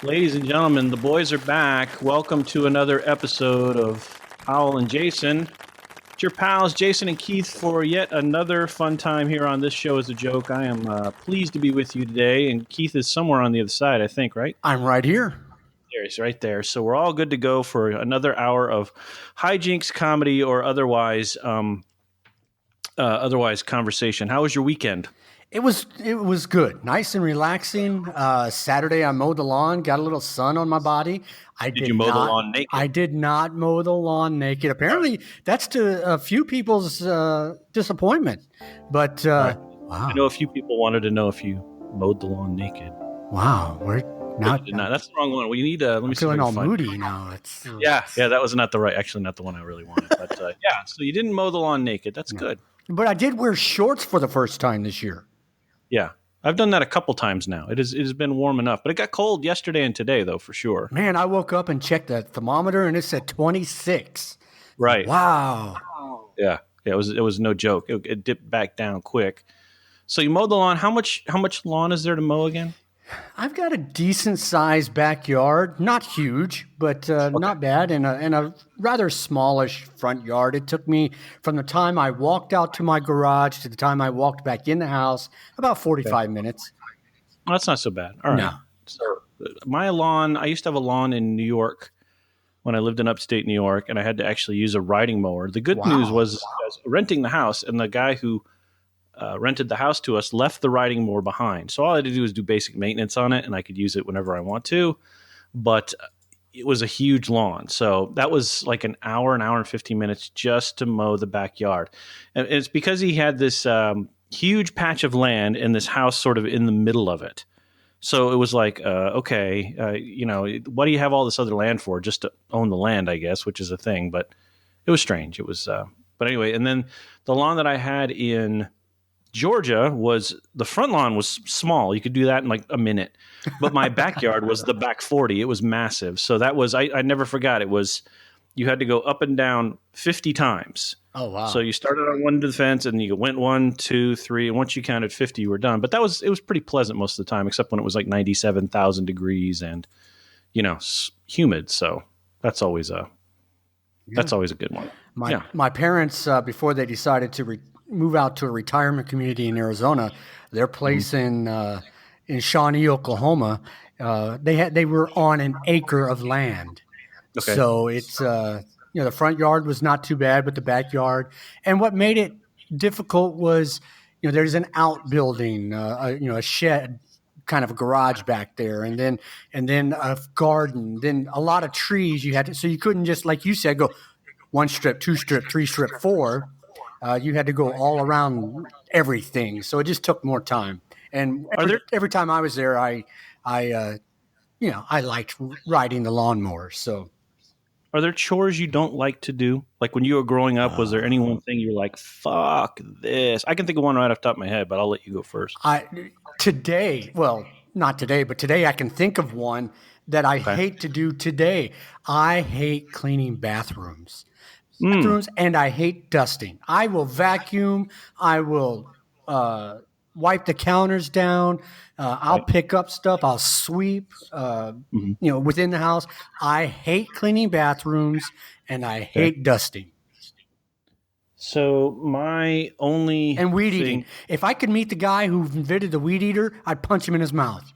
Ladies and gentlemen, the boys are back. Welcome to another episode of Powell and Jason. It's your pals, Jason and Keith, for yet another fun time here on This Show is a Joke. I am pleased to be with you today, and Keith is somewhere on the other side, I think, right? I'm right here. There he's right there. So we're all good to go for another hour of hijinks, comedy, or otherwise conversation. How was your weekend? It was good, nice and relaxing. Saturday, I mowed the lawn, got a little sun on my body. Did you mow the lawn naked? I did not mow the lawn naked. Apparently, that's to a few people's disappointment. But Right. wow, I know a few people wanted to know if you mowed the lawn naked. wow, we're now You did not. That's the wrong one. Well, you need let me I'm see if I feeling can all find it. moody now. It's Yeah, that was not the one I really wanted. But yeah, so you didn't mow the lawn naked. That's good. But I did wear shorts for the first time this year. Yeah, I've done that a couple times now. It has been warm enough, but it got cold yesterday and today, though, for sure. Man, I woke up and checked the thermometer, and it said 26. Right. Wow. Yeah. It was no joke. It dipped back down quick. So you mowed the lawn. How much lawn is there to mow again? I've got a decent sized backyard, not huge, but not bad, and a rather smallish front yard. It took me from the time I walked out to my garage to the time I walked back in the house about 45 minutes. Well, that's not so bad. All right. No. So my lawn, I used to have a lawn in New York when I lived in upstate New York, and I had to actually use a riding mower. The good news was I was renting the house, and the guy who rented the house to us left the riding mower behind. So all I had to do was do basic maintenance on it, and I could use it whenever I want to. But it was a huge lawn. So that was like an hour and 15 minutes just to mow the backyard. And it's because he had this huge patch of land and this house sort of in the middle of it. So it was like, okay, what do you have all this other land for? Just to own the land, I guess, which is a thing. But it was strange. It was, but anyway. And then the lawn that I had in Georgia was the front lawn was small. You could do that in like a minute. But my backyard was the back 40. It was massive. So that was, I never forgot. It was, you had to go up and down 50 times. Oh, wow. So you started on one end of the fence and you went 1, 2, 3. And once you counted 50, you were done. But it was pretty pleasant most of the time, except when it was like 97,000 degrees and, humid. So that's always a good one. My parents, before they decided to move out to a retirement community in Arizona, their place in Shawnee, Oklahoma, they were on an acre of land. Okay. So it's the front yard was not too bad, but the backyard, and what made it difficult was there's an outbuilding, a shed, kind of a garage back there, and then a garden, then a lot of trees. So you couldn't just, like you said, go 1 strip, 2 strip, 3 strip, 4. You had to go all around everything, so it just took more time. And every time I was there, I liked riding the lawnmower. So, are there chores you don't like to do? Like when you were growing up, was there any one thing you're like, "Fuck this"? I can think of one right off the top of my head, but I'll let you go first. Not today, but today I can think of one that I hate to do today. I hate cleaning bathrooms. And I hate dusting. I will vacuum. I will wipe the counters down. I'll pick up stuff. I'll sweep. Within the house. I hate cleaning bathrooms, and I hate dusting. So my only and weed eating. If I could meet the guy who invented the weed eater, I'd punch him in his mouth.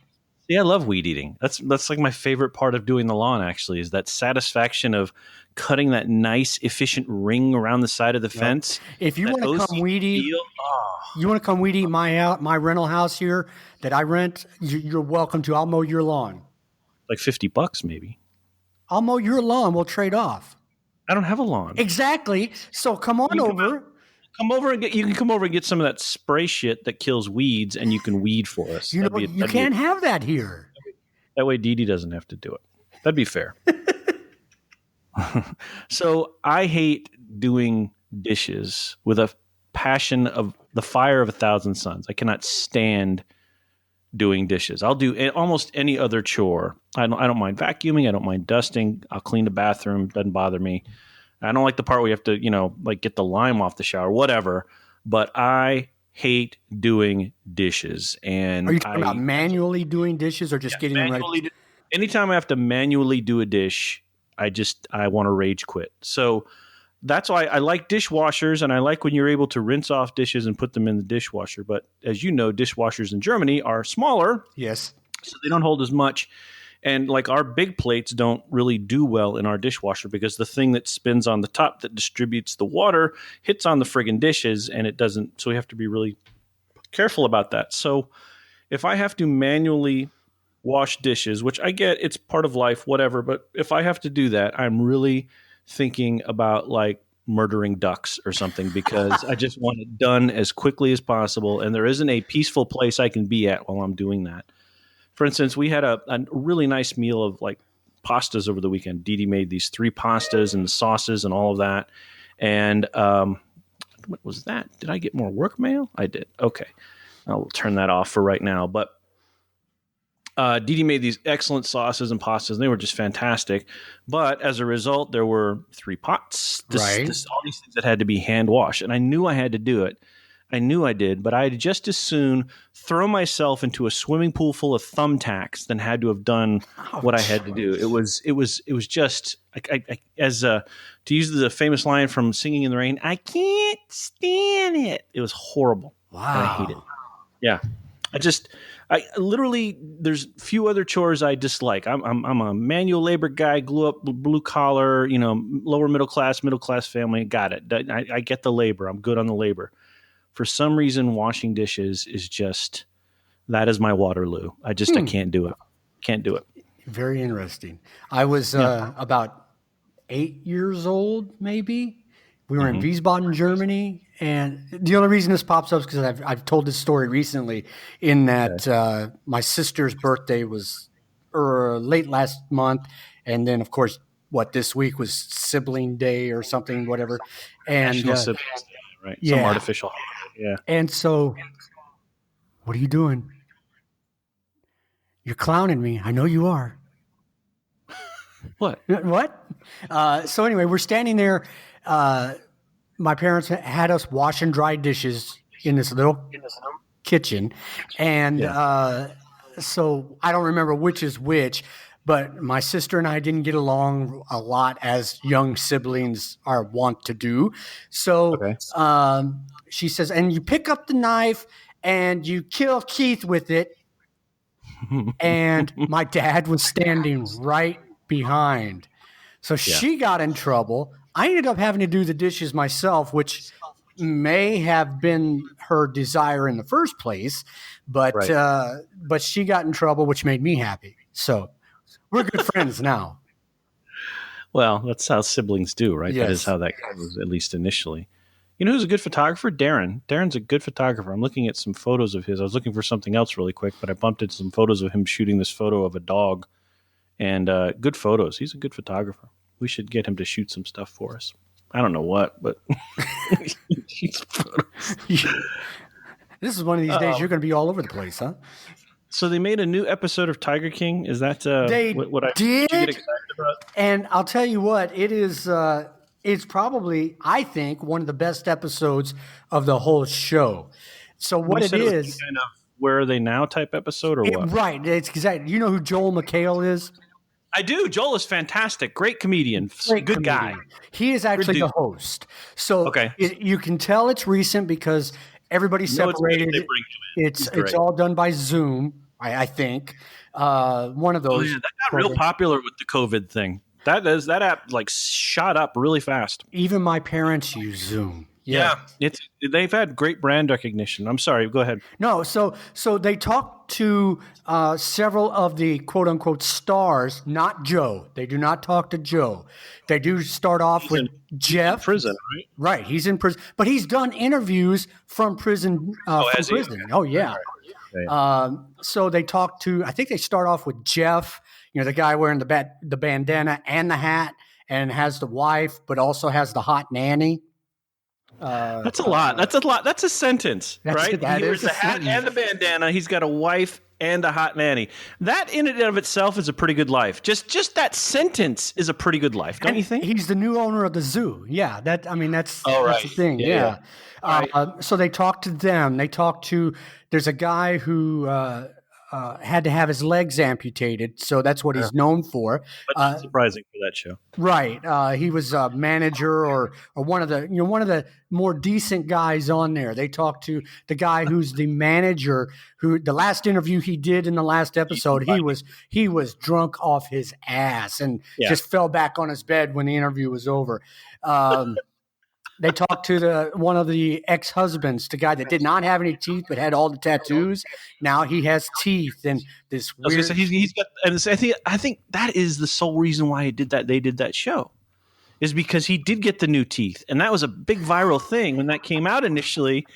Yeah, I love weed eating. That's like my favorite part of doing the lawn, actually, is that satisfaction of cutting that nice, efficient ring around the side of the fence. If you want to come weed eat, my rental house here that I rent, you're welcome to. I'll mow your lawn. Like $50 maybe. I'll mow your lawn. We'll trade off. I don't have a lawn. Exactly. So come on over. You can come over and get some of that spray shit that kills weeds, and you can weed for us. You can't have that here. That way Dee Dee doesn't have to do it. That'd be fair. So I hate doing dishes with a passion of the fire of 1,000 suns. I cannot stand doing dishes. I'll do almost any other chore. I don't mind vacuuming. I don't mind dusting. I'll clean the bathroom. Doesn't bother me. I don't like the part where you have to, get the lime off the shower, whatever. But I hate doing dishes. And are you talking about manually doing dishes or just getting them ready? anytime I have to manually do a dish, I want to rage quit. So that's why I like dishwashers, and I like when you're able to rinse off dishes and put them in the dishwasher. But as you know, dishwashers in Germany are smaller, Yes. so they don't hold as much. And like our big plates don't really do well in our dishwasher because the thing that spins on the top that distributes the water hits on the friggin' dishes, and it doesn't. So we have to be really careful about that. So if I have to manually wash dishes, which I get, it's part of life, whatever. But if I have to do that, I'm really thinking about like murdering ducks or something because I just want it done as quickly as possible. And there isn't a peaceful place I can be at while I'm doing that. For instance, we had a really nice meal of like pastas over the weekend. Dee Dee made these 3 pastas and the sauces and all of that. And what was that? Did I get more work mail? I did. Okay. I'll turn that off for right now. But Dee Dee made these excellent sauces and pastas, and they were just fantastic. But as a result, there were 3 pots, all these things that had to be hand washed. And I knew I had to do it. I knew I did, but I'd just as soon throw myself into a swimming pool full of thumbtacks than had to have done what I had to do. It was just to use the famous line from Singing in the Rain. I can't stand it. It was horrible. Wow. And I hate it. Yeah. I literally, there's few other chores I dislike. I'm a manual labor guy, glue up, blue collar, lower middle class family. Got it. I get the labor. I'm good on the labor. For some reason, washing dishes is just, that is my Waterloo. I can't do it. Can't do it. Very interesting. I was about 8 years old, maybe. We were in Wiesbaden, Germany. And the only reason this pops up is because I've told this story recently in that my sister's birthday was late last month. And then, of course, this week was sibling day or something, whatever. And National Siblings Day, right? Some artificial holiday. Yeah. And so, what are you doing? You're clowning me. I know you are. What? What? So anyway, we're standing there. My parents had us wash and dry dishes in this little kitchen. And so I don't remember which is which, but my sister and I didn't get along a lot as young siblings are wont to do. So she says, and you pick up the knife and you kill Keith with it. And my dad was standing right behind. So she got in trouble. I ended up having to do the dishes myself, which may have been her desire in the first place, but she got in trouble, which made me happy. So we're good friends now. Well, that's how siblings do, right? Yes. That is how that goes, at least initially. You know who's a good photographer? Darren. Darren's a good photographer. I'm looking at some photos of his. I was looking for something else really quick, but I bumped into some photos of him shooting this photo of a dog. And good photos. He's a good photographer. We should get him to shoot some stuff for us. I don't know what, but shoots photos. This is one of these days you're going to be all over the place, huh? So they made a new episode of Tiger King. Is that what I did? Get excited about? And I'll tell you what, it is. It's probably, I think, one of the best episodes of the whole show. So what it is, kind of Where Are They Now type episode, or what? Right. It's exactly. You know who Joel McHale is? I do. Joel is fantastic. Great comedian. Good guy. He is actually the host. So you can tell it's recent because everybody's separated. It's all done by Zoom, I think. One of those. That got real popular with the COVID thing. That app like shot up really fast. Even my parents use Zoom. Yeah. They've had great brand recognition. I'm sorry, go ahead. No, so they talk to several of the quote unquote stars, not Joe. They do not talk to Joe. They do start off with Jeff. He's in prison, right? Right, he's in prison, but he's done interviews from prison. Oh yeah. Right. So they talk to. I think they start off with Jeff. You know, the guy wearing the bandana and the hat, and has the wife, but also has the hot nanny. That's a lot. That's a sentence, right? He wears the hat and the bandana. He's got a wife and a hot nanny. That in and of itself is a pretty good life. Just that sentence is a pretty good life, don't you think? He's the new owner of the zoo. Yeah, that's the thing. Yeah. Right. So they talk to them. They talk to. There's a guy who had to have his legs amputated, so that's what he's known for. But not surprising for that show. Right. He was a manager or one of the more decent guys on there. They talked to the guy who's the manager, who the last interview he did in the last episode, he was drunk off his ass and just fell back on his bed when the interview was over. They talked to one of the ex-husbands, the guy that did not have any teeth but had all the tattoos. Now he has teeth and this weird. He's got, and I think that is the sole reason why they did that show, is because he did get the new teeth, and that was a big viral thing when that came out initially.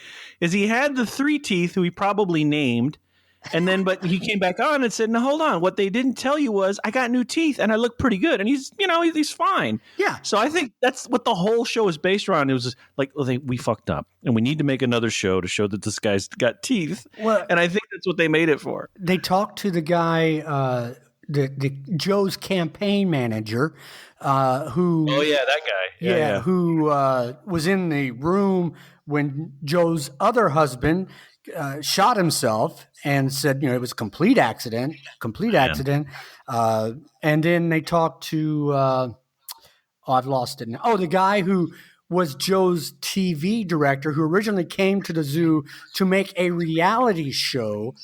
Is he had the 3 teeth who he probably named. And then, but he came back on and said, "No, hold on. What they didn't tell you was I got new teeth and I look pretty good." And he's fine. Yeah. So I think that's what the whole show is based around. It was just like, we fucked up and we need to make another show to show that this guy's got teeth. Well, and I think that's what they made it for. They talked to the guy, the Joe's campaign manager, who. Oh yeah, that guy. Yeah. Who was in the room when Joe's other husband shot himself and said, it was a complete accident. And then they talked to, I've lost it now. Oh, the guy who was Joe's TV director, who originally came to the zoo to make a reality show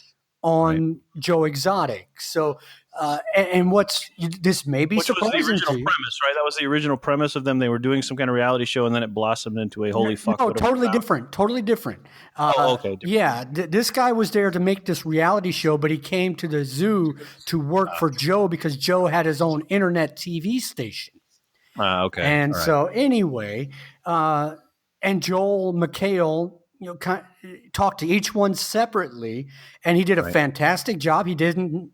on Joe Exotic. So, and this may be surprising to you. Was the original premise, right? That was the original premise of them. They were doing some kind of reality show, and then it blossomed into a holy fuck. No, totally different. Okay. Different. Yeah, this guy was there to make this reality show, but he came to the zoo to work for Joe because Joe had his own internet TV station. Okay. And so anyway, and Joel McHale, talked to each one separately, and he did a fantastic job. He didn't.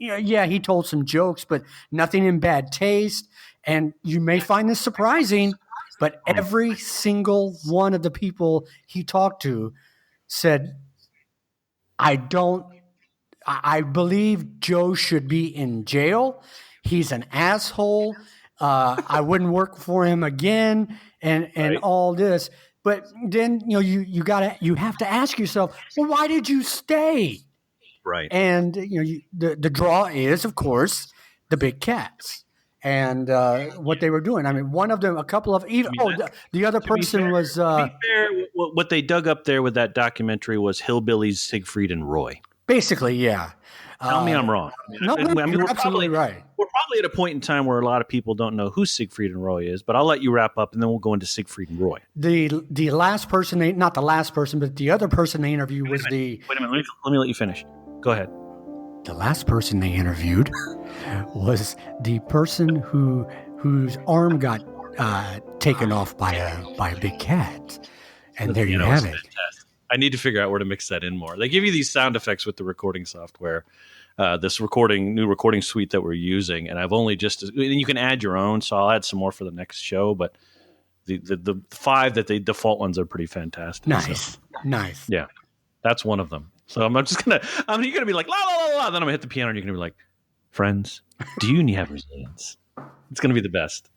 He told some jokes, but nothing in bad taste. And you may find this surprising, but every single one of the people he talked to said, I believe Joe should be in jail. He's an asshole. I wouldn't work for him again and all this. But then, you have to ask yourself, well, why did you stay? Right. And, the draw is, of course, the big cats and what they were doing. I mean, one of them, a couple of even. The other person was. To be fair, what they dug up there with that documentary was hillbillies Siegfried and Roy. Basically, yeah. Tell me I'm wrong. You're absolutely right. We're probably at a point in time where a lot of people don't know who Siegfried and Roy is, but I'll let you wrap up, and then we'll go into Siegfried and Roy. The last person, not the last person, but the other person they interviewed was the. Wait a minute. Let me let you finish. Go ahead. The last person they interviewed was the person whose arm got taken off by a big cat, and there you have it. Fantastic. I need to figure out where to mix that in more. They give you these sound effects with the recording software, this new recording suite that we're using, and I've only and you can add your own, so I'll add some more for the next show. But the 5 that the default ones are pretty fantastic. Nice. Yeah, that's one of them. So you're gonna be like la la la la, then I'm gonna hit the piano, and you're gonna be like, friends, do you have resilience? It's gonna be the best.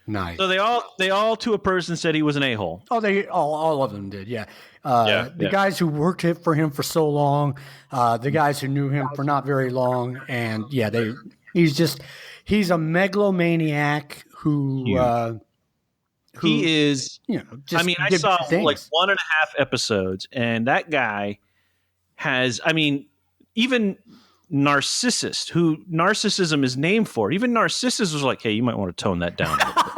Nice. So they all to a person said he was an a-hole. Oh, they all of them did. Yeah. The guys who worked for him for so long, the guys who knew him for not very long, and he's a megalomaniac who he is. I saw things. like 1.5 episodes, and that guy has. Even Narcissus, who narcissism is named for, even Narcissus was like, "Hey, you might want to tone that down a little bit.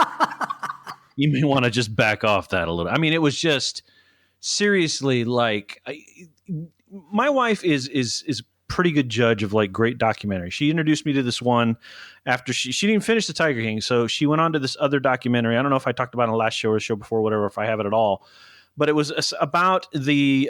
You may want to just back off that a little." It was just seriously like, my wife is pretty good judge of like great documentaries. She introduced me to this one after she didn't even finish the Tiger King, so she went on to this other documentary. I don't know if I talked about it in the last show or the show before, whatever, if I have it at all. But it was about the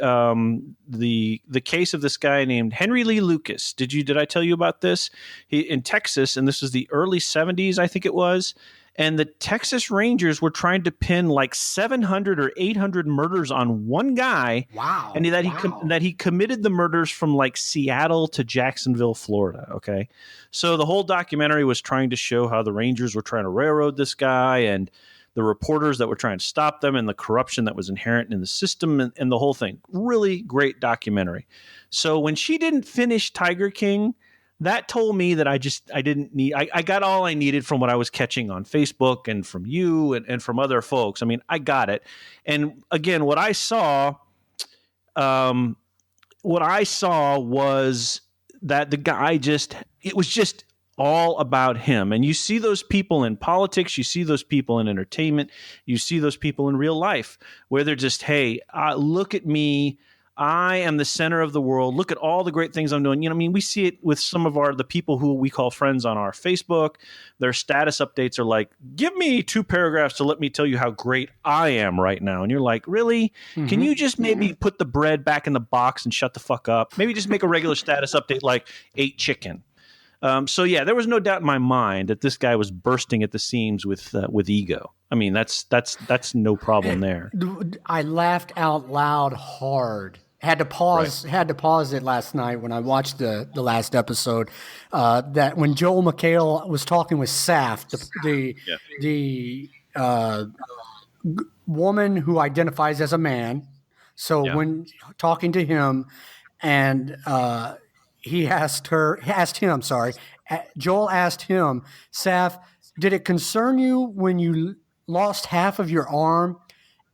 case of this guy named Henry Lee Lucas. Did I tell you about this? He in Texas, and this was the early 70s, I think it was. And the Texas Rangers were trying to pin like 700 or 800 murders on one guy. Wow! And that he committed the murders from like Seattle to Jacksonville, Florida. Okay, so the whole documentary was trying to show how the Rangers were trying to railroad this guy, and the reporters that were trying to stop them, and the corruption that was inherent in the system, and the whole thing. Really great documentary. So when she didn't finish Tiger King, that told me that I didn't need, I got all I needed from what I was catching on Facebook and from you and from other folks. I mean, I got it. And again, what I saw was that the guy it was just all about him. And you see those people in politics, you see those people in entertainment, you see those people in real life where they're just, hey, look at me. I am the center of the world. Look at all the great things I'm doing. You know, I mean, we see it with some of the people who we call friends on our Facebook. Their status updates are like, give me 2 paragraphs to let me tell you how great I am right now. And you're like, really? Mm-hmm. Can you just maybe put the bread back in the box and shut the fuck up? Maybe just make a regular status update like ate chicken. So yeah, there was no doubt in my mind that this guy was bursting at the seams with ego. I mean, that's no problem there. I laughed out loud hard. Had to pause it last night when I watched the last episode. That when Joel McHale was talking with Saf, the woman who identifies as a man. So when talking to him, and Joel asked him, Saf, did it concern you when you lost half of your arm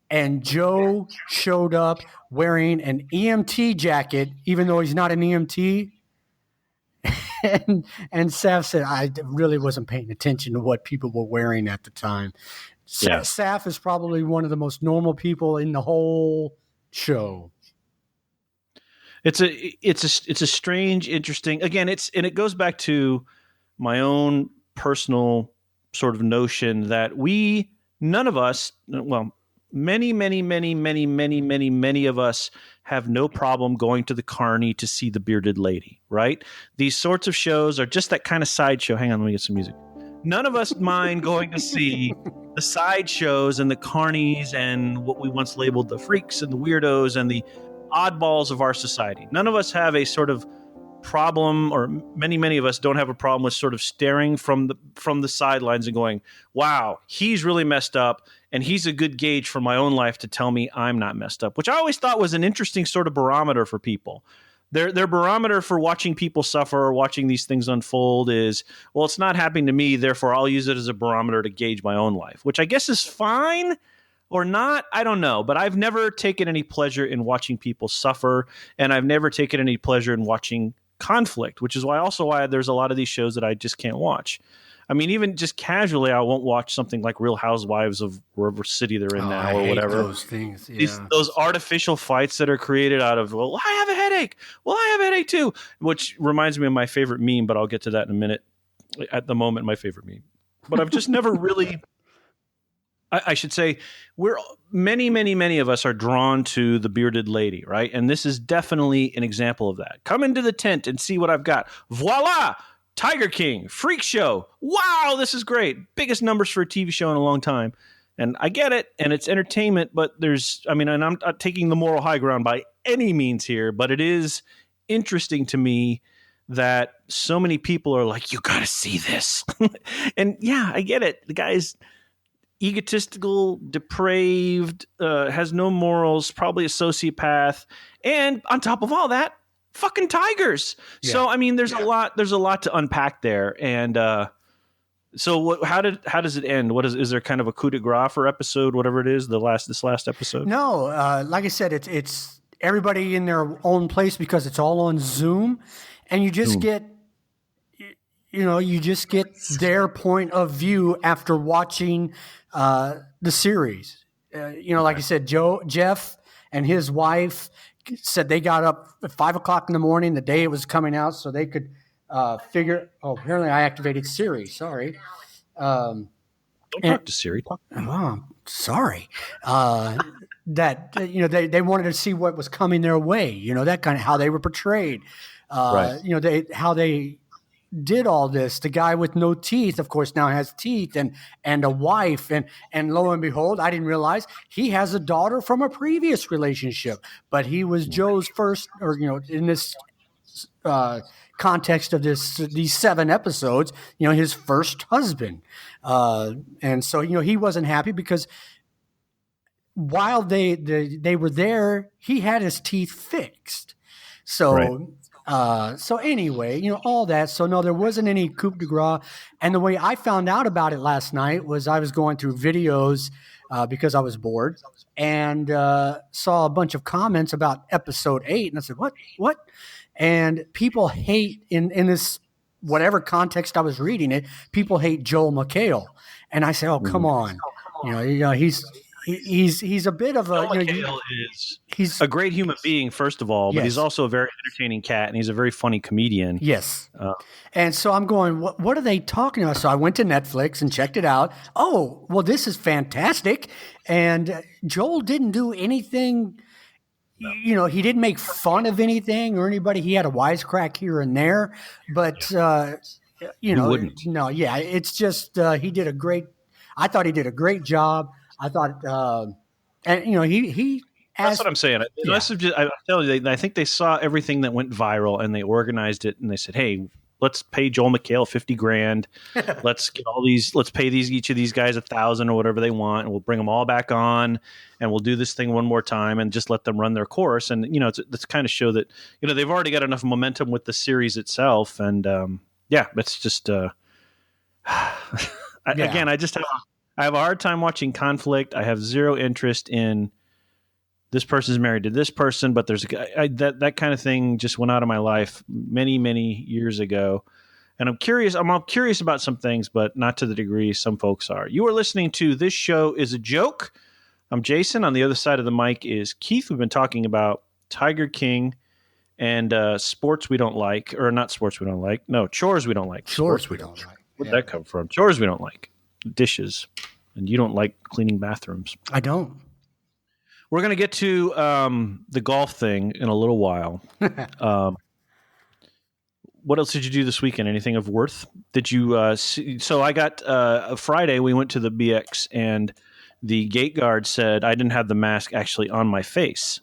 and Joe showed up wearing an EMT jacket, even though he's not an EMT? and Saf said, I really wasn't paying attention to what people were wearing at the time. Saf is probably one of the most normal people in the whole show. It's a strange, interesting. Again, it goes back to my own personal sort of notion that none of us, well, many of us have no problem going to the Carney to see the bearded lady, right? These sorts of shows are just that kind of sideshow. Hang on, let me get some music. None of us mind going to see the sideshows and the carnies and what we once labeled the freaks and the weirdos and the oddballs of our society. None of us have a sort of problem, or many of us don't have a problem with sort of staring from the sidelines and going, wow, he's really messed up, and he's a good gauge for my own life to tell me I'm not messed up, which I always thought was an interesting sort of barometer for people. Their barometer for watching people suffer or watching these things unfold is, well, it's not happening to me, therefore I'll use it as a barometer to gauge my own life, which I guess is fine or not. I don't know. But I've never taken any pleasure in watching people suffer, and I've never taken any pleasure in watching conflict, which is why there's a lot of these shows that I just can't watch. I mean, even just casually, I won't watch something like Real Housewives of wherever city they're in now or whatever. Those things, those artificial fights that are created out of, well, I have a headache. Well, I have a headache too, which reminds me of my favorite meme, but I'll get to that in a minute. At the moment, my favorite meme. But I've just never really, I should say, many of us are drawn to the bearded lady, right? And this is definitely an example of that. Come into the tent and see what I've got. Voila! Tiger King, freak show. Wow, this is great. Biggest numbers for a TV show in a long time. And I get it, and it's entertainment, but and I'm not taking the moral high ground by any means here, but it is interesting to me that so many people are like, you gotta see this. And yeah, I get it. The guy's egotistical, depraved, has no morals, probably a sociopath. And on top of all that, fucking tigers. Yeah. So I mean, there's a lot to unpack there. And so how does it end? Is there kind of a coup de grace for episode, whatever it is, this last episode? No, like I said, it's everybody in their own place because it's all on Zoom, and you just get their point of view after watching the series. Like I said, Jeff and his wife said they got up at 5:00 in the morning the day it was coming out so they could figure. Oh, apparently I activated Siri. Sorry. Don't talk to Siri. Sorry. That they wanted to see what was coming their way. That kind of how they were portrayed. Right. How they did all this. The guy with no teeth, of course, now has teeth and a wife, and lo and behold, I didn't realize he has a daughter from a previous relationship, but he was Joe's first, or in this context of these 7 episodes, his first husband. And so, he wasn't happy because while they were there, he had his teeth fixed. So, so anyway, all that. So no, there wasn't any coup de grace. And the way I found out about it last night was I was going through videos because I was bored and saw a bunch of comments about episode 8. And I said, what? And people hate in this, whatever context I was reading it, people hate Joel McHale. And I said, oh, come on. He's a bit of a. Joel McHale he's a great human being, first of all, but he's also a very entertaining cat, and he's a very funny comedian. Yes. And so I'm going, what are they talking about? So I went to Netflix and checked it out. Oh, well, this is fantastic. And Joel didn't do anything. No. He didn't make fun of anything or anybody. He had a wisecrack here and there, but wouldn't. No, yeah, it's just he did a great. I thought he did a great job. I thought, and he. That's what I'm saying. Yeah. I tell you, I think they saw everything that went viral and they organized it and they said, "Hey, let's pay Joel McHale $50,000. Let's get all these. Let's pay each of these guys $1,000 or whatever they want, and we'll bring them all back on, and we'll do this thing one more time and just let them run their course." And it's kind of show that they've already got enough momentum with the series itself, and it's just again, I have a hard time watching conflict. I have zero interest in this person's married to this person, but there's a guy that kind of thing just went out of my life many, many years ago. And I'm curious about some things, but not to the degree some folks are. You are listening to This Show is a Joke. I'm Jason. On the other side of the mic is Keith. We've been talking about Tiger King and sports we don't like, or not sports we don't like. No, chores we don't like. Chores we don't like. Where'd that come from? Chores we don't like. Dishes. And you don't like cleaning bathrooms. I don't. We're going to get to the golf thing in a little while. What else did you do this weekend? Anything of worth? Did you see? So I got a Friday. We went to the BX, and the gate guard said I didn't have the mask actually on my face.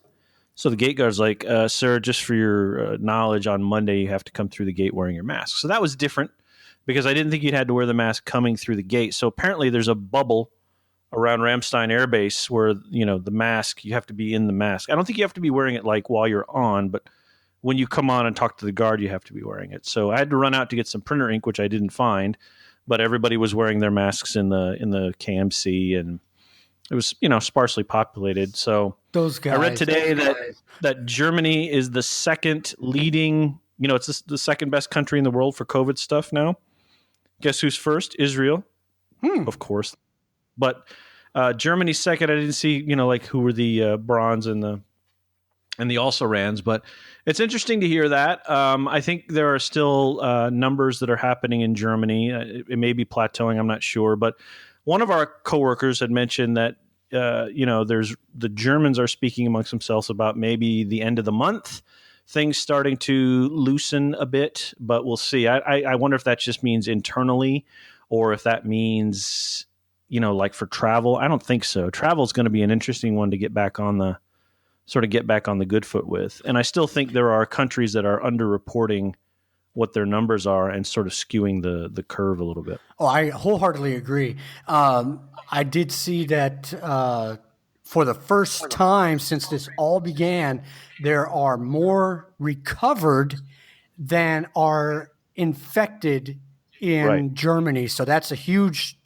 So the gate guard's like, "Sir, just for your knowledge, on Monday you have to come through the gate wearing your mask." So that was different because I didn't think you'd had to wear the mask coming through the gate. So apparently there's a bubble around Ramstein Air Base where, the mask, you have to be in the mask. I don't think you have to be wearing it like while you're on, but when you come on and talk to the guard, you have to be wearing it. So I had to run out to get some printer ink, which I didn't find, but everybody was wearing their masks in the KMC, and it was, sparsely populated. So those guys, I read today that Germany is the second leading, it's the second best country in the world for COVID stuff now. Guess who's first? Israel, of course. But Germany's second. I didn't see, who were the bronze and the also-rans. But it's interesting to hear that. I think there are still numbers that are happening in Germany. It may be plateauing. I'm not sure. But one of our coworkers had mentioned that, there's the Germans are speaking amongst themselves about maybe the end of the month, things starting to loosen a bit. But we'll see. I wonder if that just means internally or if that means like for travel. I don't think so. Travel is going to be an interesting one to get back on the good foot with. And I still think there are countries that are underreporting what their numbers are and sort of skewing the curve a little bit. Oh, I wholeheartedly agree. I did see that for the first time since this all began, there are more recovered than are infected in Germany. So that's a huge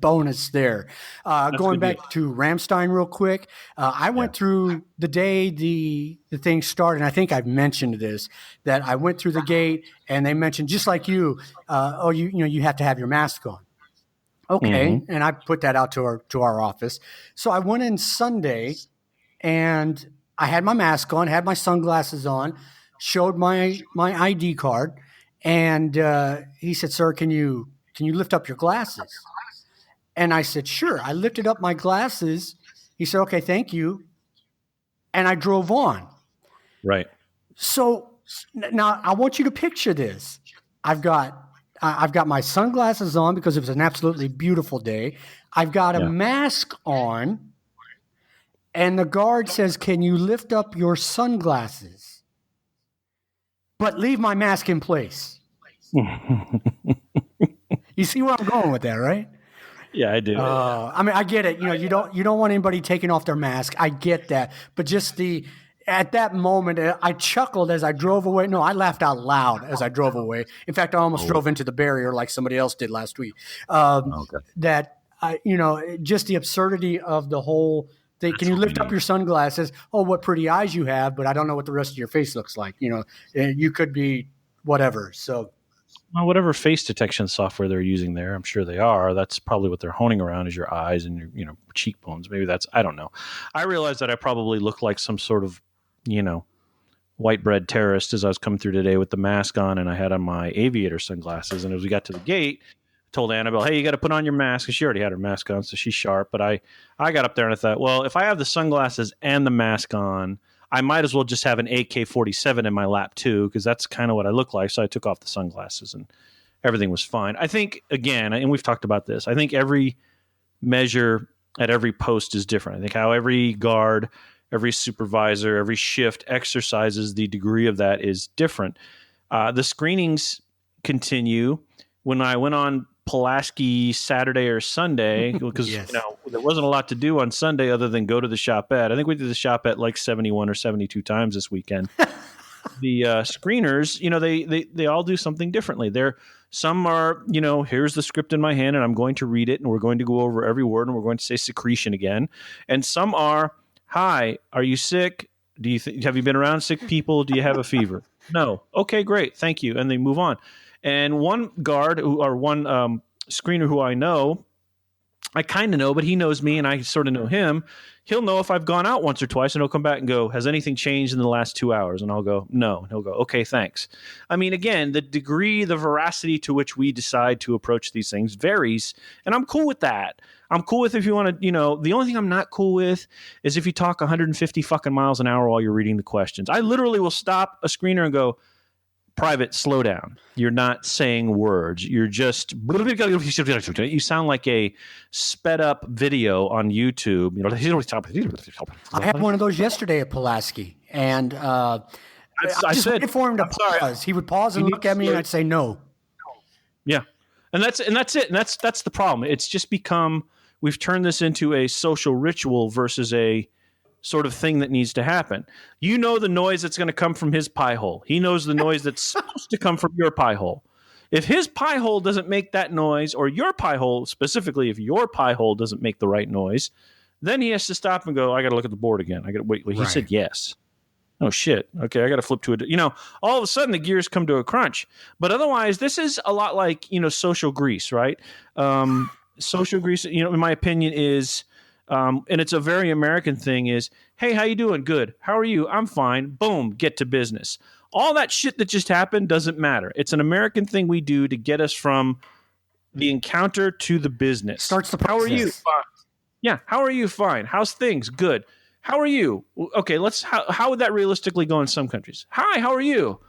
bonus there. Going back to Ramstein real quick, I went through the day the thing started, and I think I've mentioned this, that I went through the gate and they mentioned, just like you, you have to have your mask on. Okay. Mm-hmm. And I put that out to our office. So I went in Sunday and I had my mask on, had my sunglasses on, showed my ID card, and he said, "Sir, can you lift up your glasses?" And I said, "Sure." I lifted up my glasses. He said, "Okay, thank you." And I drove on. Right. So now I want you to picture this. I've got my sunglasses on because it was an absolutely beautiful day. I've got a mask on, and the guard says, "Can you lift up your sunglasses?" but leave my mask in place. You see where I'm going with that, right? Yeah, I do. I mean, I get it. You don't want anybody taking off their mask. I get that, but just at that moment, I chuckled as I drove away. No, I laughed out loud as I drove away. In fact, I almost drove into the barrier like somebody else did last week. That just the absurdity of the whole thing. Can you lift up your sunglasses? Oh, what pretty eyes you have! But I don't know what the rest of your face looks like. You could be whatever. So. Well, whatever face detection software they're using there, I'm sure they are. That's probably what they're honing around is your eyes and your cheekbones. Maybe I don't know. I realized that I probably looked like some sort of, white bread terrorist as I was coming through today with the mask on, and I had on my aviator sunglasses. And as we got to the gate, I told Annabelle, "Hey, you got to put on your mask." And she already had her mask on, so she's sharp. But I got up there and I thought, well, if I have the sunglasses and the mask on, I might as well just have an AK-47 in my lap too, because that's kind of what I look like. So I took off the sunglasses and everything was fine. I think, again, and we've talked about this, I think every measure at every post is different. I think how every guard, every supervisor, every shift exercises the degree of that is different. The screenings continue. When I went on Pulaski Saturday or Sunday, because Yes. there wasn't a lot to do on Sunday other than go to the shopette. I think we did the shopette like 71 or 72 times this weekend. The screeners, they all do something differently. Some are, here's the script in my hand and I'm going to read it and we're going to go over every word and we're going to say secretion again. And some are, hi, are you sick? Have you been around sick people? Do you have a fever? No. Okay, great. Thank you. And they move on. And one guard one screener who I know, I kind of know, but he knows me and I sort of know him. He'll know if I've gone out once or twice and he'll come back and go, has anything changed in the last 2 hours? And I'll go, no. And he'll go, okay, thanks. I mean, again, the degree, the veracity to which we decide to approach these things varies. And I'm cool with that. I'm cool with if you want to, the only thing I'm not cool with is if you talk 150 fucking miles an hour while you're reading the questions. I literally will stop a screener and go, private, slow down. You're not saying words. You're just, you sound like a sped up video on YouTube. I had one of those yesterday at Pulaski, and I just waited for him to pause. He would pause and look at me, and I'd say no. Yeah, and that's it. And that's the problem. It's just become, we've turned this into a social ritual versus a sort of thing that needs to happen. The noise that's going to come from his pie hole. He knows the noise that's supposed to come from your pie hole. If his pie hole doesn't make that noise, or your pie hole, specifically if your pie hole doesn't make the right noise, then he has to stop and go, I got to look at the board again. I got to wait. He said yes. Oh, shit. Okay, I got to flip to it. All of a sudden the gears come to a crunch. But otherwise, this is a lot like, social grease, right? Social grease, in my opinion, is... and it's a very American thing is, hey, how you doing? Good. How are you? I'm fine. Boom, get to business. All that shit that just happened doesn't matter. It's an American thing we do to get us from the encounter to the business. Starts the process. How are you? Fine. Yeah. How are you? Fine. How's things? Good. How are you? Okay, how would that realistically go in some countries? Hi, how are you?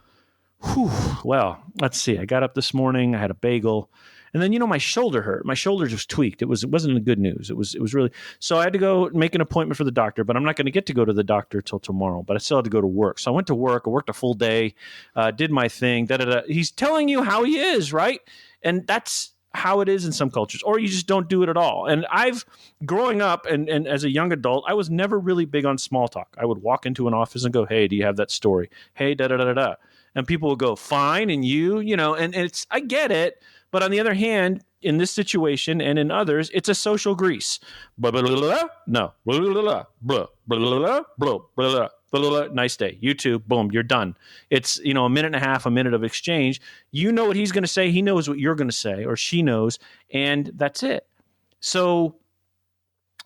Whew. Well, let's see. I got up this morning. I had a bagel. And then, my shoulder hurt. My shoulder just tweaked. It wasn't good news. It was really, so I had to go make an appointment for the doctor, but I'm not going to get to go to the doctor till tomorrow, but I still had to go to work. So I went to work. I worked a full day, did my thing. He's telling you how he is, right? And that's how it is in some cultures, or you just don't do it at all. And growing up and as a young adult, I was never really big on small talk. I would walk into an office and go, hey, do you have that story? Hey, da-da-da-da-da. And people would go, fine. And and I get it. But on the other hand, in this situation and in others, it's a social grease. Blah, blah, blah, blah, no. Blah, blah, blah, blah, blah, blah, blah, blah, nice day. You too. Boom, you're done. It's, a minute and a half, a minute of exchange. You know what he's going to say. He knows what you're going to say, or she knows, and that's it. So,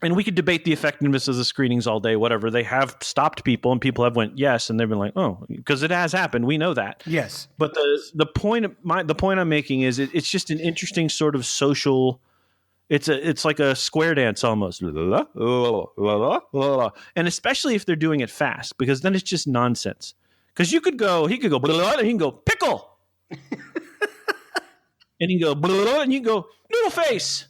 and we could debate the effectiveness of the screenings all day, whatever. They have stopped people and people have went yes, and they've been like, oh, because it has happened. We know that. Yes. But the point I'm making is it's just an interesting sort of social. It's like a square dance almost, and especially if they're doing it fast, because then it's just nonsense. Because he could go, and he can go pickle, and he can go, and you can go noodle face.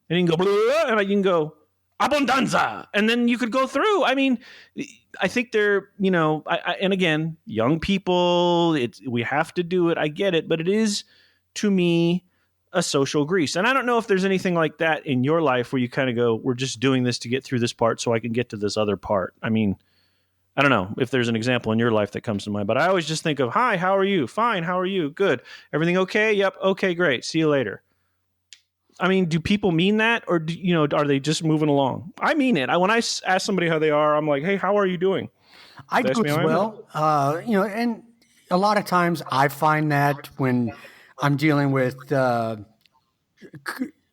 And you can go, and you can go, Abundanza. And then you could go through. I mean, I think they're, and again, young people, we have to do it. I get it. But it is, to me, a social grease. And I don't know if there's anything like that in your life where you kind of go, we're just doing this to get through this part so I can get to this other part. I mean, I don't know if there's an example in your life that comes to mind, but I always just think of, hi, how are you? Fine. How are you? Good. Everything okay? Yep. Okay, great. See you later. I mean, do people mean that, or are they just moving along? I mean it. When I ask somebody how they are, I'm like, hey, how are you doing? I do as well. And a lot of times I find that when I'm dealing with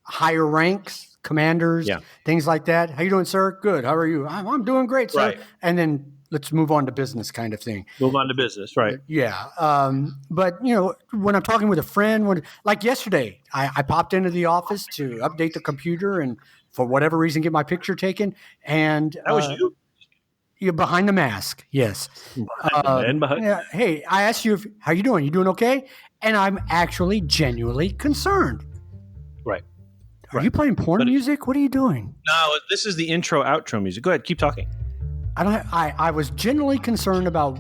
higher ranks, commanders, things like that. How you doing, sir? Good. How are you? I'm doing great, sir. Right. And then let's move on to business kind of thing. Move on to business, right. Yeah. But, when I'm talking with a friend, like yesterday, I popped into the office to update the computer and for whatever reason get my picture taken. And that was you? You're behind the mask, yes. Hey, I asked you, how you doing? You doing okay? And I'm actually genuinely concerned. Right. Are you playing porn music? What are you doing? No, this is the intro, outro music. Go ahead, keep talking. I was genuinely concerned about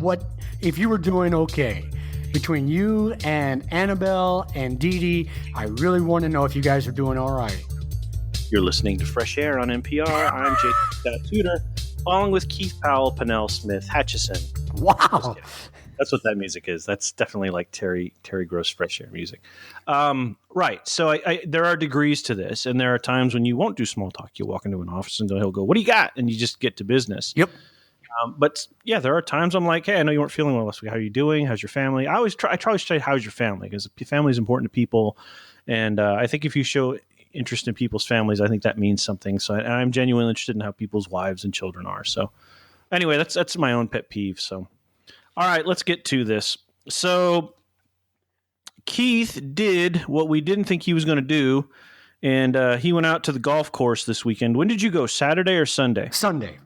if you were doing okay. Between you and Annabelle and Dee Dee, I really want to know if you guys are doing all right. You're listening to Fresh Air on NPR. I'm Jacob Tudor, along with Keith Powell, Pennell Smith, Hatchison. Wow. That's what that music is. That's definitely like Terry Gross Fresh Air music. Right. So there are degrees to this, and there are times when you won't do small talk. You'll walk into an office and he'll go, what do you got? And you just get to business. Yep. But yeah, there are times I'm like, hey, I know you weren't feeling well last week. How are you doing? How's your family? I try to say, how's your family? Because family is important to people. And I think if you show interest in people's families, I think that means something. So I'm genuinely interested in how people's wives and children are. So anyway, that's my own pet peeve. So. All right, let's get to this. So Keith did what we didn't think he was going to do, and he went out to the golf course this weekend. When did you go, Saturday or Sunday? Sunday.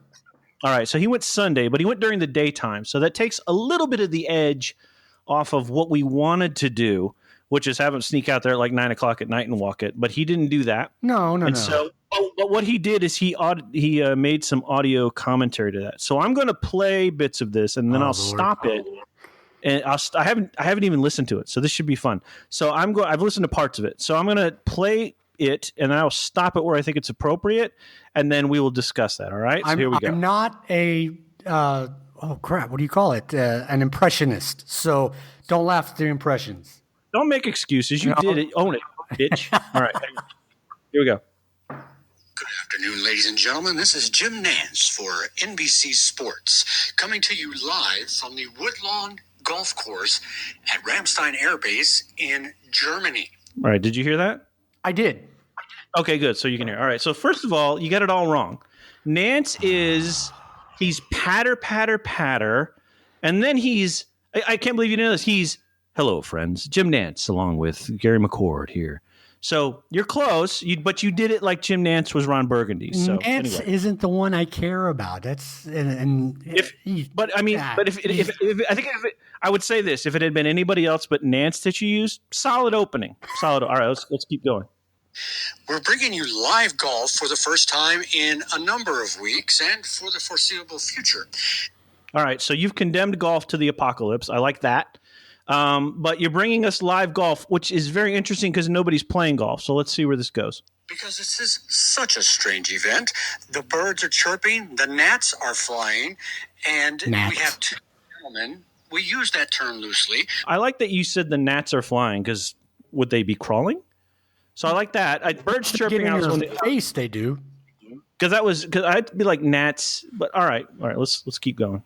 All right, so he went Sunday, but he went during the daytime. So that takes a little bit of the edge off of what we wanted to do, which is have him sneak out there at like 9 o'clock at night and walk it. But he didn't do that. No. So, but what he did is he made some audio commentary to that. So I'm going to play bits of this, and then I'll stop it. And I haven't even listened to it, so this should be fun. So I've listened to parts of it. So I'm going to play it, and I'll stop it where I think it's appropriate, and then we will discuss that. All right. So here we go. I'm not a what do you call it? An impressionist. So don't laugh at the impressions. Don't make excuses. You did it. Own it, bitch. All right. Here we go. Good afternoon, ladies and gentlemen. This is Jim Nantz for NBC Sports, coming to you live from the Woodlawn Golf Course at Ramstein Air Base in Germany. All right. Did you hear that? I did. Okay, good. So you can hear. All right. So first of all, you got it all wrong. Nantz he's patter, patter, patter. And then I can't believe you know this. He's, hello, friends. Jim Nantz, along with Gary McCord here. So you're close, but you did it like Jim Nantz was Ron Burgundy. So Nantz isn't the one I care about. That's I would say this: if it had been anybody else but Nantz that you used, solid opening, solid. All right, let's keep going. We're bringing you live golf for the first time in a number of weeks and for the foreseeable future. All right, so you've condemned golf to the apocalypse. I like that. But you're bringing us live golf, which is very interesting because nobody's playing golf. So let's see where this goes. Because this is such a strange event. The birds are chirping, the gnats are flying, and we have two gentlemen. We use that term loosely. I like that you said the gnats are flying because would they be crawling? So I like that. Birds chirping. In your face, they do. Because I'd be like gnats. But all right. Let's keep going.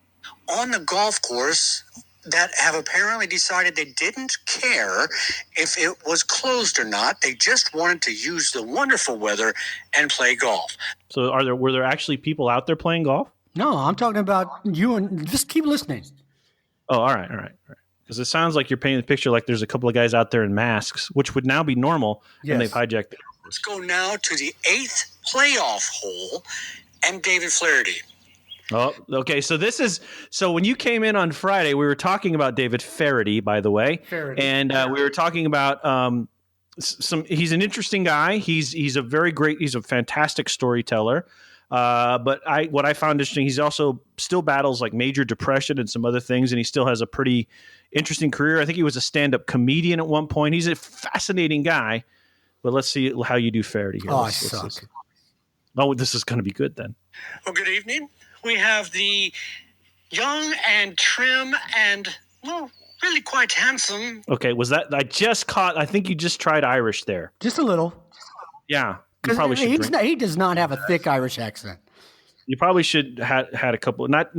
On the golf course, that have apparently decided they didn't care if it was closed or not. They just wanted to use the wonderful weather and play golf. So were there actually people out there playing golf? No, I'm talking about you, and just keep listening. Oh, all right. Because it sounds like you're painting the picture like there's a couple of guys out there in masks, which would now be normal, and they've hijacked it. Let's go now to the 8th playoff hole and David Flaherty. Oh, okay. So when you came in on Friday, we were talking about David Feherty, by the way, and we were talking about he's an interesting guy. He's a fantastic storyteller. But what I found interesting, he's also still battles like major depression and some other things, and he still has a pretty interesting career. I think he was a stand-up comedian at one point. He's a fascinating guy. But let's see how you do Feherty here. I suck. Oh, this is going to be good then. Well, good evening. We have the young and trim and, well, really quite handsome. Okay, was that, I think you just tried Irish there. Just a little. Yeah. You probably should he does not have a thick Irish accent. You probably should have had a couple, not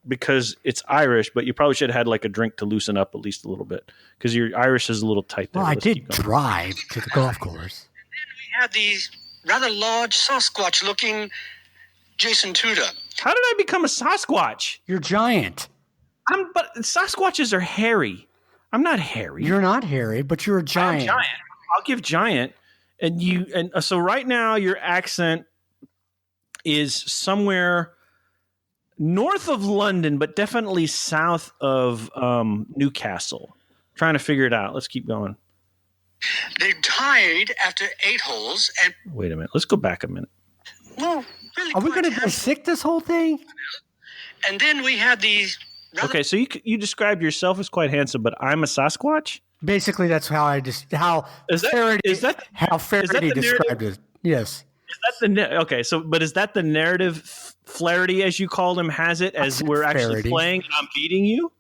because it's Irish, but you probably should have had like a drink to loosen up at least a little bit because your Irish is a little tight there. Well, I did drive to the golf course. And then we had the rather large Sasquatch-looking Jason Tudor. How did I become a Sasquatch? You're giant. But Sasquatches are hairy. I'm not hairy. You're not hairy, but you're a giant. I'm giant. I'll give giant. And so right now your accent is somewhere north of London, but definitely south of Newcastle. Trying to figure it out. Let's keep going. They died after 8 holes and... Wait a minute. Let's go back a minute. Well, really are we going to dissect this whole thing? And then we had the... Okay, so you described yourself as quite handsome, but I'm a Sasquatch? Basically, that's how Feherty described it. Yes. Is that okay? So, but is that the narrative? Flaherty, as you called him, has it as we're actually playing, and I'm beating you.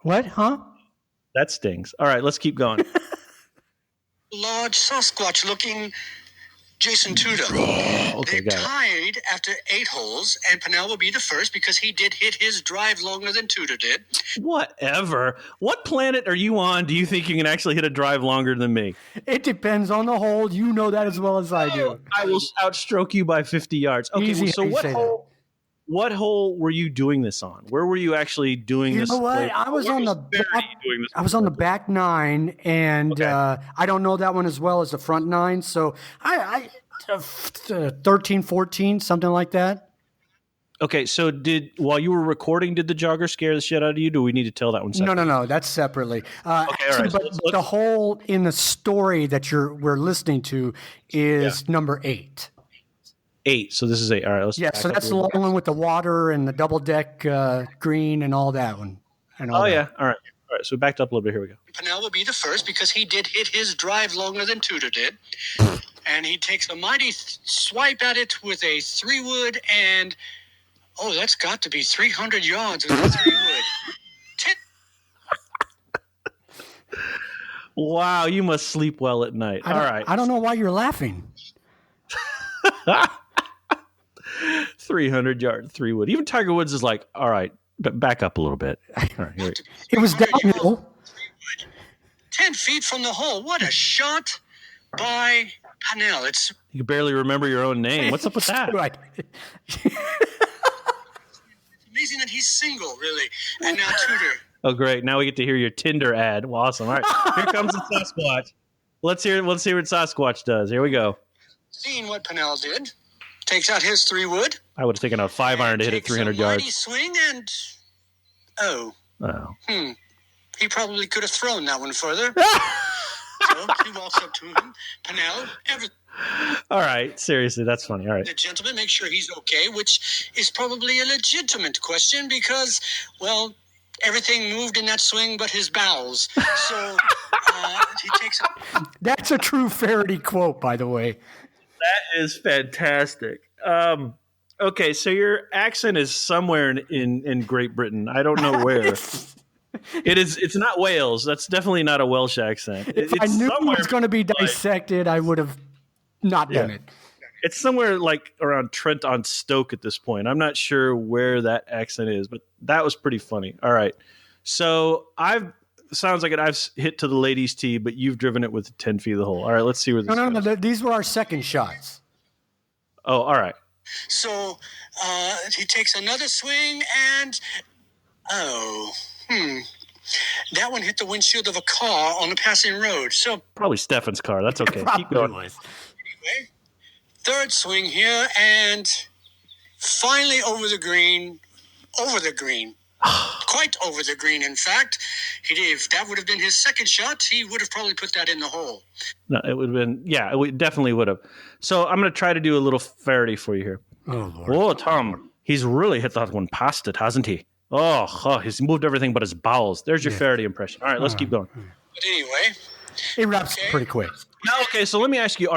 What? Huh? That stings. All right, let's keep going. Large Sasquatch-looking Jason Tudor. Okay, they tied after 8 holes, and Pennell will be the first because he did hit his drive longer than Tudor did. Whatever. What planet are you on? Do you think you can actually hit a drive longer than me? It depends on the hole. You know that as well as I do. I will outstroke you by 50 yards. Okay, Easy, so what hole were you doing this on? Where were you actually doing this? You know what? I was on the back 9, and okay. I don't know that one as well as the front 9. So I 13, 14, something like that. Okay, so while you were recording, did the jogger scare the shit out of you? Do we need to tell that one separately? No, that's separately. Okay, all right. But the hole in the story that we're listening to is number 8. 8. So this is 8. All right. So that's the long one with the water and the double deck green and all that one. Yeah. All right. So we backed up a little bit. Here we go. Pennell will be the first because he did hit his drive longer than Tudor did. And he takes a mighty swipe at it with a 3-wood and, that's got to be 300 yards with a 3-wood. Wow, you must sleep well at night. All right. I don't know why you're laughing. 300 yard 3-wood. Even Tiger Woods is like, all right, back up a little bit. All right, here it was downhill. 10 feet from the hole. What a shot by Pennell. You can barely remember your own name. What's up with that? Right. It's amazing that he's single, really. And now Tudor. Oh, great. Now we get to hear your Tinder ad. Well, awesome. All right. Here comes the Sasquatch. Let's hear what Sasquatch does. Here we go. Seeing what Pennell did. Takes out his 3-wood. I would have taken a 5-iron to hit it 300 yards. Swing and he probably could have thrown that one further. So he walks up to him. Pennell. All right, seriously, that's funny. All right. The gentleman makes sure he's okay, which is probably a legitimate question because, well, everything moved in that swing but his bowels. So he takes. That's a true Feherty quote, by the way. That is fantastic. Okay, so your accent is somewhere in Great Britain. I don't know where. It's not Wales. That's definitely not a Welsh accent. If I knew it was going to be dissected, I would have not done it. It's somewhere like around Trent-on-Stoke at this point. I'm not sure where that accent is, but that was pretty funny. All right. So sounds like I've hit to the ladies' tee, but you've driven it with 10 feet of the hole. All right, let's see where this goes. No. These were our second shots. Oh, all right. So he takes another swing and that one hit the windshield of a car on a passing road. So probably Stefan's car. That's okay. Keep going. Anyway, third swing here and finally over the green. Quite over the green, in fact. If that would have been his second shot, he would have probably put that in the hole. No, it would have been, yeah, it definitely would have. So I'm going to try to do a little Feherty for you here. Oh, Lord. Oh, Tom, he's really hit that one past it, hasn't he? Oh, he's moved everything but his bowels. There's your Feherty impression. All right, let's keep going. But anyway. It wraps pretty quick. Now, okay, so let me ask you,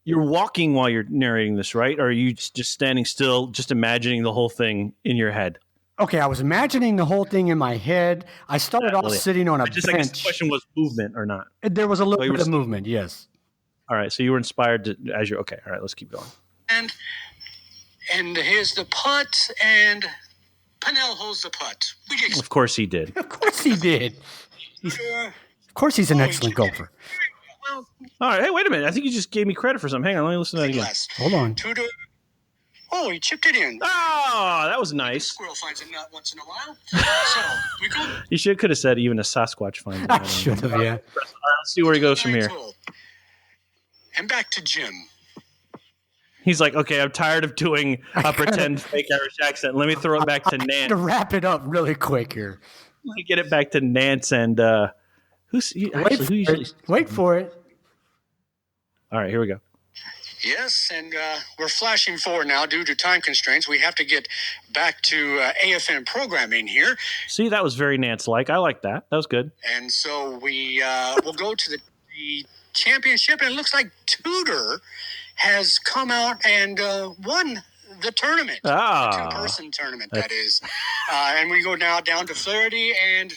you're walking while you're narrating this, right? Or are you just standing still, just imagining the whole thing in your head? Okay, I was imagining the whole thing in my head. I started off sitting on a bench. I guess the question was movement or not? There was a little bit of movement, yes. All right, so you were inspired as you're, okay, all right, let's keep going. And here's the putt, and Pennell holds the putt. Of course he did. Of course he did. Of course he's an excellent golfer. All right, hey, wait a minute. I think you just gave me credit for something. Hang on, let me listen to that again. Hold on. Oh, he chipped it in. Oh, that was nice. Squirrel finds a nut once in a while. So we go. You could have said even a Sasquatch finds it. I should have, yeah. All right, let's see where he goes from here. And back to Jim. He's like, okay, I'm tired of doing a pretend fake Irish accent. Let me throw it back to Nantz. To wrap it up really quick here. Let me get it back to Nantz and Wait for it. All right, here we go. Yes, and we're flashing forward now due to time constraints. We have to get back to AFN programming here. See, that was very Nantz-like. I like that. That was good. And so we will go to the championship, and it looks like Tudor has come out and won the tournament. The two-person tournament, that is. And we go now down to Feherty and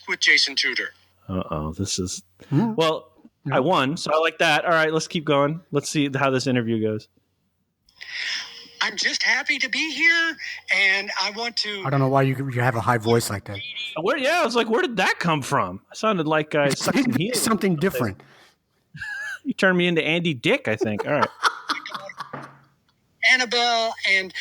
with Jason Tudor. Uh-oh, this is... Well... I won, so I like that. All right, let's keep going. Let's see how this interview goes. I'm just happy to be here, and I want to... I don't know why you have a high voice like that. I was like, where did that come from? I sounded like something different. You turned me into Andy Dick, I think. All right. Annabelle, and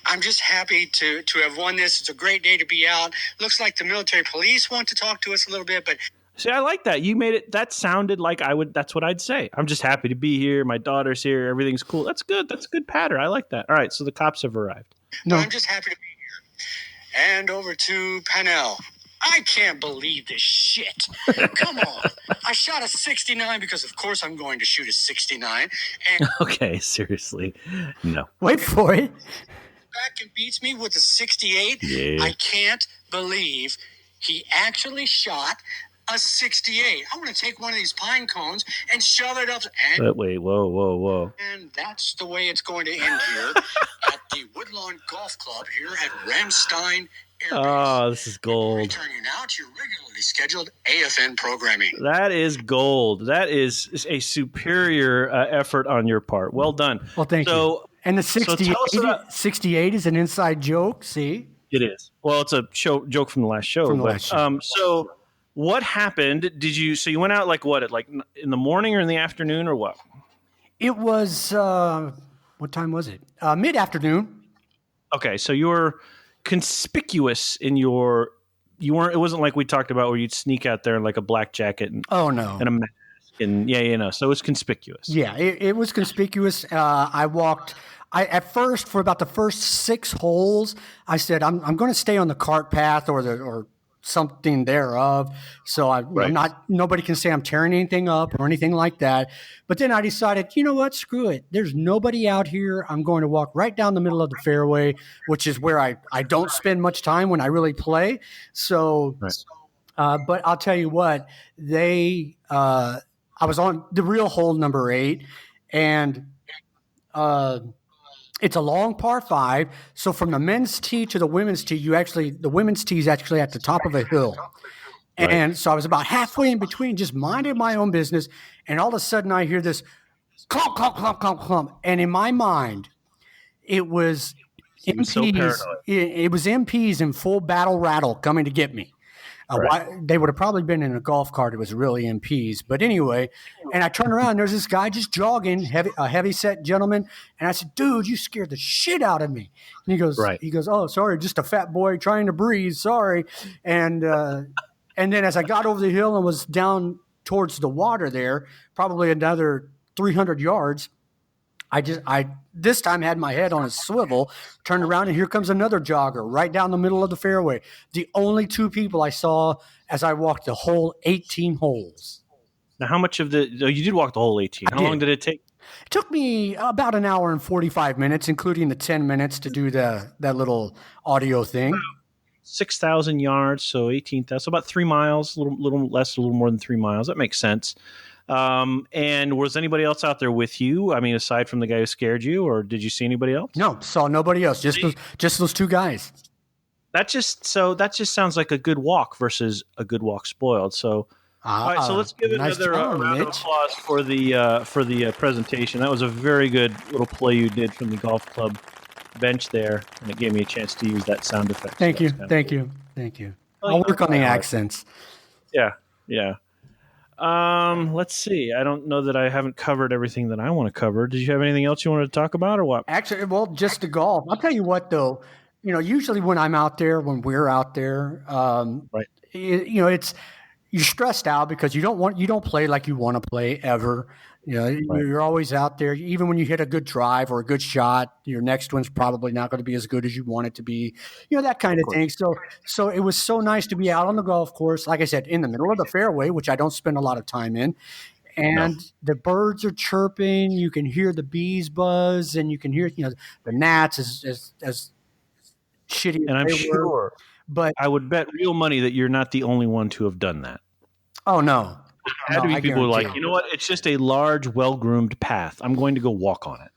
I'm just happy to have won this. It's a great day to be out. Looks like the military police want to talk to us a little bit, but... See, I like that. You made it. That sounded like that's what I'd say. I'm just happy to be here. My daughter's here. Everything's cool. That's good. That's a good pattern. I like that. All right. So the cops have arrived. No, I'm just happy to be here. And over to Pennell. I can't believe this shit. Come on. I shot a 69 because, of course, I'm going to shoot a 69. And okay. Seriously. No. Wait for it. Back and beats me with a 68. Yeah. I can't believe he actually shot a 68. I'm going to take one of these pine cones and shove it up. And, wait, whoa. And that's the way it's going to end here at the Woodlawn Golf Club here at Ramstein Air Base. Oh, this is gold. Return you now to your regularly scheduled AFN programming. That is gold. That is a superior effort on your part. Well done. Well, thank you. And the 68 is an inside joke, see? It is. Well, it's a joke from the last show. So... What happened? So you went out like in the morning or in the afternoon or what? It was, what time was it? Mid-afternoon. Okay. So you were conspicuous in it wasn't like we talked about where you'd sneak out there in like a black jacket and a mask and so it was conspicuous. Yeah, it was conspicuous. At first, for about the first 6 holes, I said, I'm going to stay on the cart path or something thereof. So nobody can say I'm tearing anything up or anything like that. But then I decided, you know what? Screw it. There's nobody out here. I'm going to walk right down the middle of the fairway, which is where I don't spend much time when I really play. So, but I'll tell you what, I was on the real hole number 8 and, it's a long par 5. So from the men's tee to the women's tee, the women's tee is actually at the top of a hill. Right. And so I was about halfway in between, just minding my own business. And all of a sudden I hear this clump, clump, clump, clump, clump. And in my mind, it was MPs. It was MPs in full battle rattle coming to get me. They would have probably been in a golf cart. It was really MPs. But anyway, and I turn around, and there's this guy just jogging, a heavy-set gentleman. And I said, dude, you scared the shit out of me. And he goes, oh, sorry, just a fat boy trying to breathe. Sorry. And then as I got over the hill and was down towards the water there, probably another 300 yards, I this time had my head on a swivel, turned around, and here comes another jogger right down the middle of the fairway. The only two people I saw as I walked the whole 18 holes. Now, how much of you did walk the whole 18? How long did it take? It took me about an hour and 45 minutes, including the 10 minutes to do that little audio thing. 6,000 yards, so 18,000, so about 3 miles, a little less, a little more than 3 miles. That makes sense. And was anybody else out there with you? I mean, aside from the guy who scared you, or did you see anybody else? No, saw nobody else. Just those two guys. That just sounds like a good walk versus a good walk spoiled. So, all right, so let's give another round of applause for the presentation. That was a very good little play you did from the golf club bench there, and it gave me a chance to use that sound effect. Thank you. I'll work on the accents. Yeah. Let's see. I don't know that I haven't covered everything that I want to cover. Did you have anything else you wanted to talk about, or what? Actually, well, just the golf. I'll tell you what, though. Usually when I'm out there, when we're out there, right. It's you're stressed out because you don't play like you want to play ever. Right. You're always out there. Even when you hit a good drive or a good shot, your next one's probably not going to be as good as you want it to be. That kind of thing. So it was so nice to be out on the golf course, like I said, in the middle of the fairway, which I don't spend a lot of time in. And the birds are chirping. You can hear the bees buzz, and you can hear the gnats as shitty. And I'm sure, but I would bet real money that you're not the only one to have done that. Oh no. There had to be people who are like, you know what? It's just a large, well-groomed path. I'm going to go walk on it.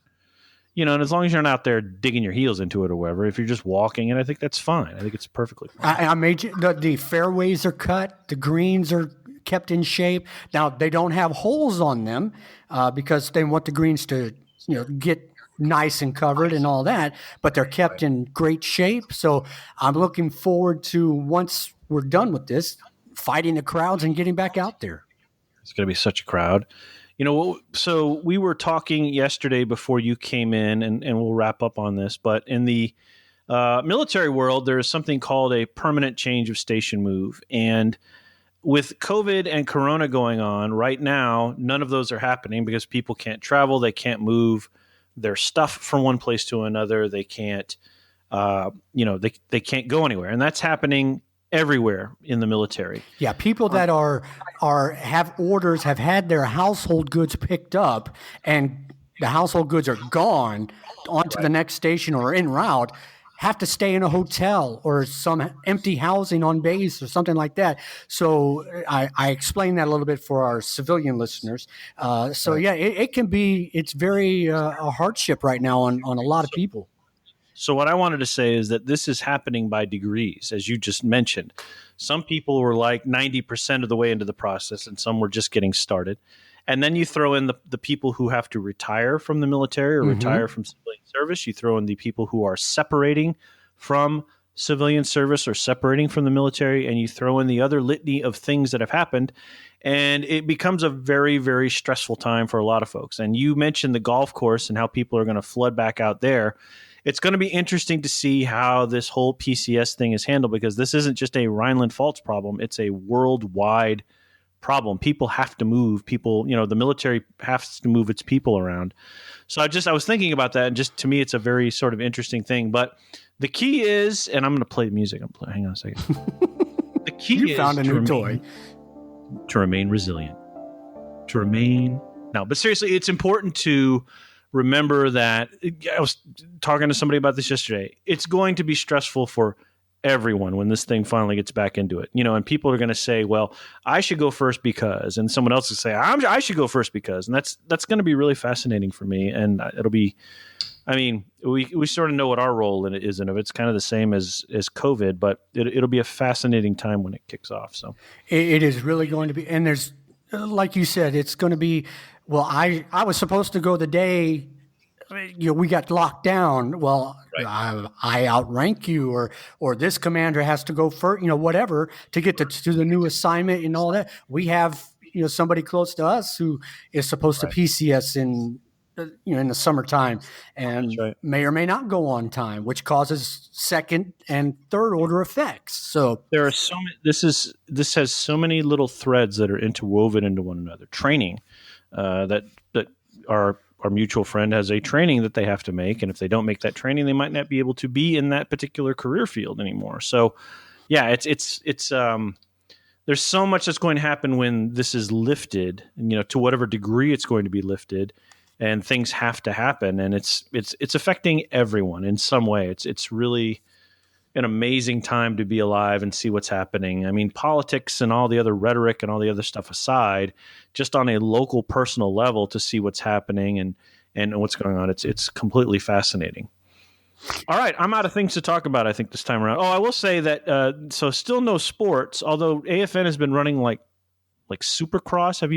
And as long as you're not out there digging your heels into it or whatever, if you're just walking, and I think that's fine. I think it's perfectly fine. I made you, the fairways are cut. The greens are kept in shape. Now, they don't have holes on them because they want the greens to, get nice and covered and all that, but they're kept in great shape. So I'm looking forward to, once we're done with this, fighting the crowds and getting back out there. It's going to be such a crowd. So we were talking yesterday before you came in, and we'll wrap up on this, but in the military world, there is something called a permanent change of station move. And with COVID and Corona going on right now, none of those are happening because people can't travel. They can't move their stuff from one place to another. They can't, they can't go anywhere. And that's happening everywhere in the military. Yeah, people that have orders, have had their household goods picked up, and the household goods are gone onto the next station or en route, have to stay in a hotel or some empty housing on base or something like that. So I explained that a little bit for our civilian listeners. It can be, it's very a hardship right now on a lot of people. So what I wanted to say is that this is happening by degrees, as you just mentioned. Some people were like 90% of the way into the process, and some were just getting started. And then you throw in the people who have to retire from the military or retire from civilian service. You throw in the people who are separating from civilian service or separating from the military, and you throw in the other litany of things that have happened. And it becomes a very, very stressful time for a lot of folks. And you mentioned the golf course and how people are going to flood back out there. It's going to be interesting to see how this whole PCS thing is handled, because this isn't just a Rhineland-Pfalz problem. It's a worldwide problem. People have to move. The military has to move its people around. So I was thinking about that, and just to me, it's a very sort of interesting thing. But the key is, and I'm going to play the music. Hang on a second. The key you found a new toy. To remain resilient. But seriously, it's important to remember that. I was talking to somebody about this yesterday. It's going to be stressful for everyone when this thing finally gets back into it, and people are going to say, well, I should go first because, and someone else will say, I should go first because, and that's going to be really fascinating for me. And it'll be, we sort of know what our role in it is, and if it's kind of the same as COVID, but it'll be a fascinating time when it kicks off. So it is really going to be, and there's, like you said, it's going to be, well, I was supposed to go the day we got locked down. Well, right. I outrank you, or this commander has to go first, whatever, to get to the new assignment and all that. We have, somebody close to us who is supposed to PCS in the summertime, and may or may not go on time, which causes second and third order effects. So there are so many, this has so many little threads that are interwoven into one another. Training that are our mutual friend has a training that they have to make, and if they don't make that training, they might not be able to be in that particular career field anymore. So, yeah, it's there's so much that's going to happen when this is lifted, and, to whatever degree it's going to be lifted, and things have to happen, and it's affecting everyone in some way. It's really an amazing time to be alive and see what's happening. I mean, politics and all the other rhetoric and all the other stuff aside, just on a local, personal level, to see what's happening and what's going on, it's completely fascinating. All right, I'm out of things to talk about, I think, this time around. Oh, I will say that, so still no sports, although AFN has been running like Supercross. Have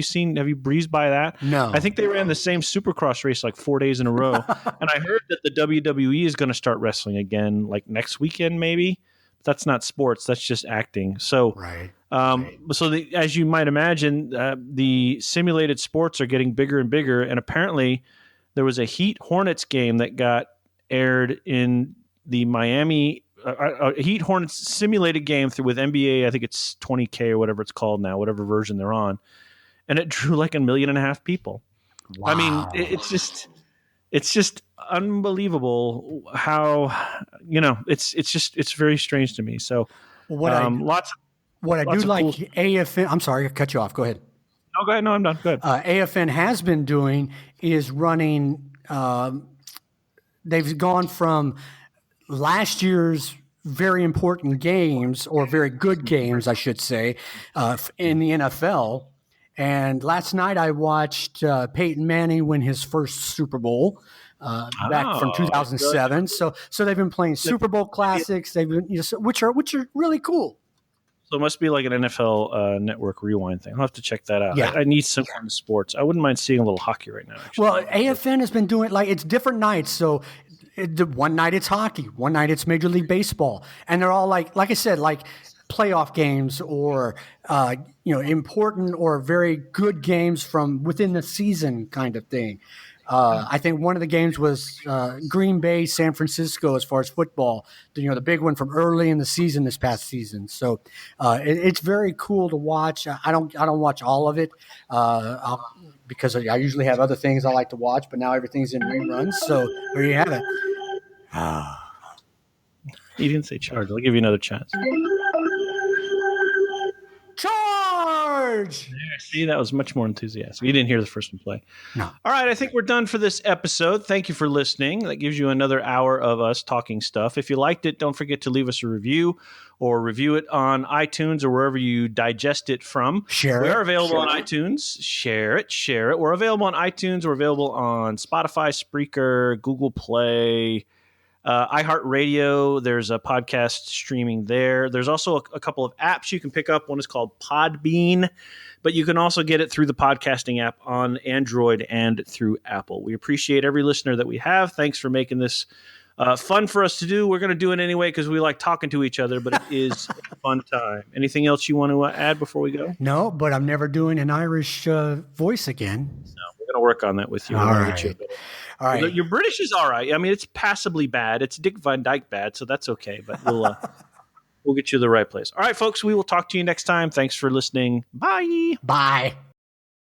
you breezed by that? No. I think they ran the same Supercross race like 4 days in a row. And I heard that the WWE is going to start wrestling again like next weekend, maybe. That's not sports. That's just acting. So, right. As you might imagine, the simulated sports are getting bigger and bigger. And apparently there was a Heat Hornets game that got aired in the Miami Heat Hornets simulated game with NBA. I think it's 20K or whatever it's called now, whatever version they're on, and it drew like 1.5 million people. Wow. I mean, it's just unbelievable how it's very strange to me. So what I do like cool AFN. I'm sorry, I cut you off. Go ahead. No, go ahead. No, I'm done. Go ahead. AFN has been doing is running. They've gone from last year's very important games, or very good games, I should say, in the NFL. And last night I watched Peyton Manning win his first Super Bowl back from 2007. So they've been playing Super Bowl classics. They've been, which are really cool. So it must be like an NFL Network Rewind thing. I'll have to check that out. Yeah. I need some kind of sports. I wouldn't mind seeing a little hockey right now, actually. Well, AFN has been doing it's different nights. So one night it's hockey, one night it's Major League Baseball, and they're all like I said, like playoff games or important or very good games from within the season kind of thing. I think one of the games was Green Bay, San Francisco, as far as football. The big one from early in the season this past season. So it's very cool to watch. I don't watch all of it because I usually have other things I like to watch, but now everything's in reruns. So there you have it. You didn't say charge. I'll give you another chance. Charge! Yeah, see, that was much more enthusiastic. You didn't hear the first one play. No. All right, I think we're done for this episode. Thank you for listening. That gives you another hour of us talking stuff. If you liked it, don't forget to leave us a review or review it on iTunes or wherever you digest it from. Share it. We are available on iTunes. Share it. We're available on iTunes. We're available on Spotify, Spreaker, Google Play, iHeartRadio. There's a podcast streaming there. There's also a couple of apps you can pick up. One is called Podbean, but you can also get it through the podcasting app on Android and through Apple. We appreciate every listener that we have. Thanks for making this fun for us to do. We're going to do it anyway because we like talking to each other, but it is a fun time. Anything else you want to add before we go? No, but I'm never doing an Irish voice again. No, we're going to work on that with you. All right. All right. Your British is all right. I mean, it's passably bad. It's Dick Van Dyke bad, so that's okay. But we'll get you to the right place. All right, folks, we will talk to you next time. Thanks for listening. Bye. Bye.